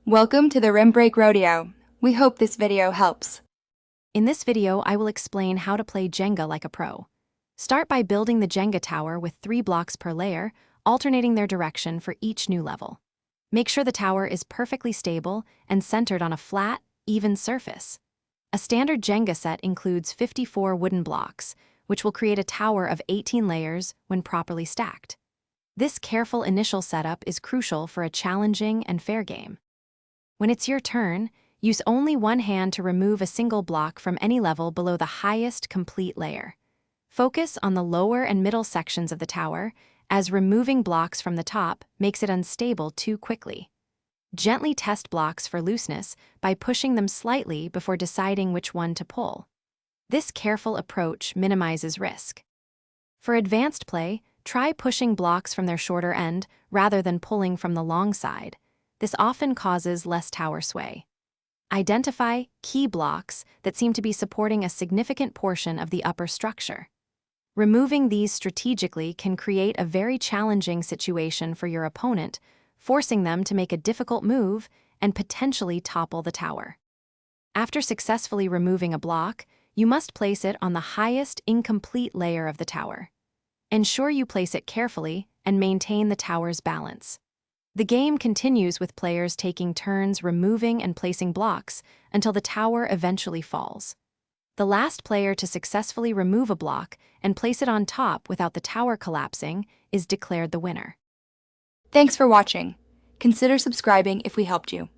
Welcome to the Rim Break Rodeo. We hope this video helps. In this video, I will explain how to play Jenga like a pro. Start by building the Jenga tower with 3 blocks per layer, alternating their direction for each new level. Make sure the tower is perfectly stable and centered on a flat, even surface. A standard Jenga set includes 54 wooden blocks, which will create a tower of 18 layers when properly stacked. This careful initial setup is crucial for a challenging and fair game. When it's your turn, use only one hand to remove a single block from any level below the highest complete layer. Focus on the lower and middle sections of the tower, as removing blocks from the top makes it unstable too quickly. Gently test blocks for looseness by pushing them slightly before deciding which one to pull. This careful approach minimizes risk. For advanced play, try pushing blocks from their shorter end rather than pulling from the long side. This often causes less tower sway. Identify key blocks that seem to be supporting a significant portion of the upper structure. Removing these strategically can create a very challenging situation for your opponent, forcing them to make a difficult move and potentially topple the tower. After successfully removing a block, you must place it on the highest incomplete layer of the tower. Ensure you place it carefully and maintain the tower's balance. The game continues with players taking turns removing and placing blocks until the tower eventually falls. The last player to successfully remove a block and place it on top without the tower collapsing is declared the winner. Thanks for watching. Consider subscribing if we helped you.